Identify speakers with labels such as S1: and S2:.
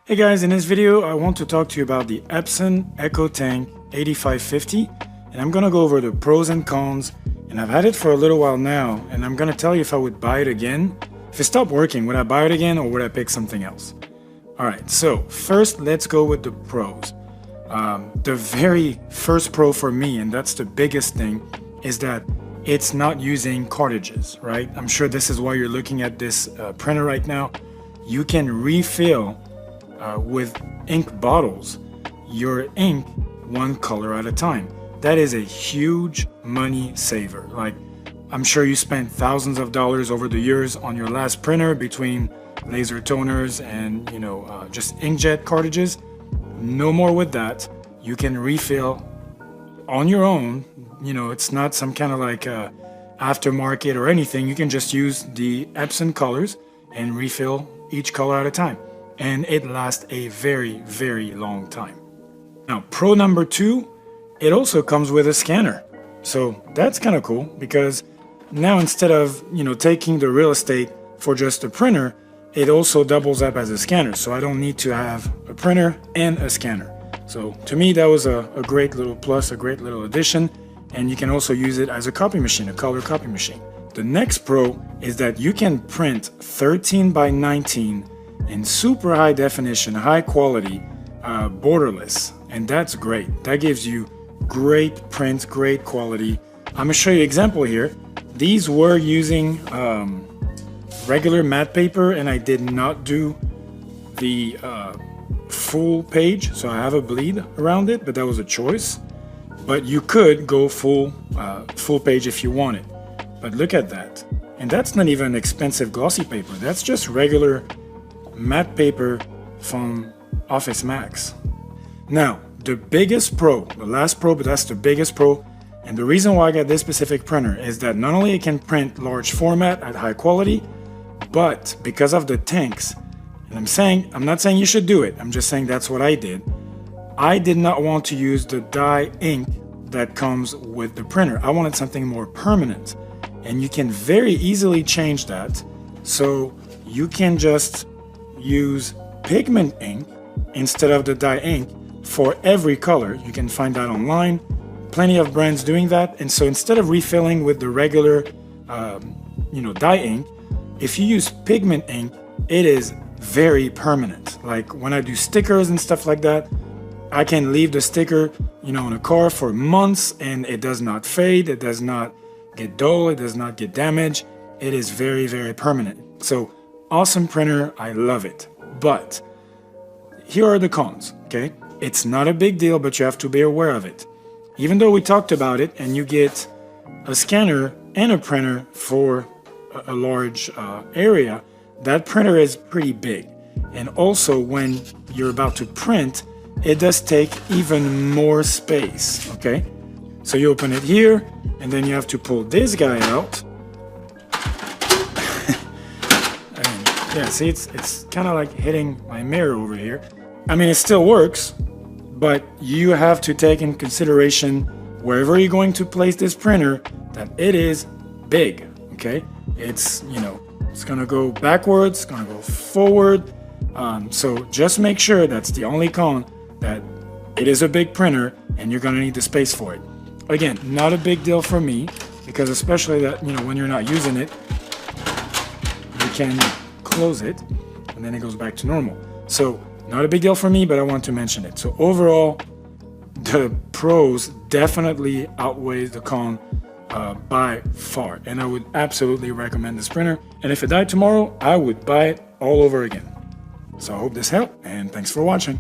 S1: Hey guys, in this video I want to talk to you about the Epson EcoTank 8550, and I'm gonna go over the pros and cons. And I've had it for a little while now, and I'm gonna tell you if I would buy it again. If it stopped working, would I buy it again or would I pick something else? Alright, so first let's go with the pros. The very first pro for me, and that's the biggest thing, is that it's not using cartridges, right? I'm sure this is why you're looking at this printer right now. You can refill with ink bottles your ink one color at a time. That is a huge money saver. Like, I'm sure you spent thousands of dollars over the years on your last printer between laser toners and just inkjet cartridges. No more with that. You can refill on your own. It's not some kind of like aftermarket or anything. You can just use the Epson colors and refill each color at a time, and it lasts a very, very long time. Now, pro number 2, it also comes with a scanner. So that's kind of cool, because now instead of taking the real estate for just a printer, it also doubles up as a scanner. So I don't need to have a printer and a scanner. So to me, that was a great little plus, a great little addition. And you can also use it as a copy machine, a color copy machine. The next pro is that you can print 13 by 19 in super high definition, high quality, borderless, and that's great. That gives you great print, great quality. I'm gonna show you an example here. These were using regular matte paper, and I did not do the full page, so I have a bleed around it, but that was a choice. But you could go full page if you wanted. But look at that. And that's not even expensive glossy paper. That's just regular matte paper from Office Max. Now, the biggest pro, the last pro, but that's the biggest pro, and the reason why I got this specific printer is that not only it can print large format at high quality, but because of the tanks, and I'm not saying you should do it, I'm just saying that's what I did. I did not want to use the dye ink that comes with the printer. I wanted something more permanent. And you can very easily change that. So you can just use pigment ink instead of the dye ink for every color. You can find that online. Plenty of brands doing that. And so instead of refilling with the regular dye ink, if you use pigment ink, it is very permanent. Like when I do stickers and stuff like that, I can leave the sticker in a car for months and it does not fade, it does not get dull, it does not get damaged. It is very, very permanent. So awesome printer, I love it. But here are the cons, okay? It's not a big deal, but you have to be aware of it. Even though we talked about it and you get a scanner and a printer for a large area, that printer is pretty big. And also when you're about to print, it does take even more space, okay? So you open it here, and then you have to pull this guy out. And yeah, see, it's kind of like hitting my mirror over here. I mean, it still works, but you have to take in consideration wherever you're going to place this printer that it is big, okay? It's gonna go backwards, it's gonna go forward. So just make sure that's the only con, that it is a big printer and you're gonna need the space for it. Again, not a big deal for me, because especially that when you're not using it, you can close it and then it goes back to normal. So not a big deal for me, but I want to mention it. So overall, the pros definitely outweigh the con by far, and I would absolutely recommend this printer. And if it died tomorrow, I would buy it all over again. So I hope this helped, and thanks for watching.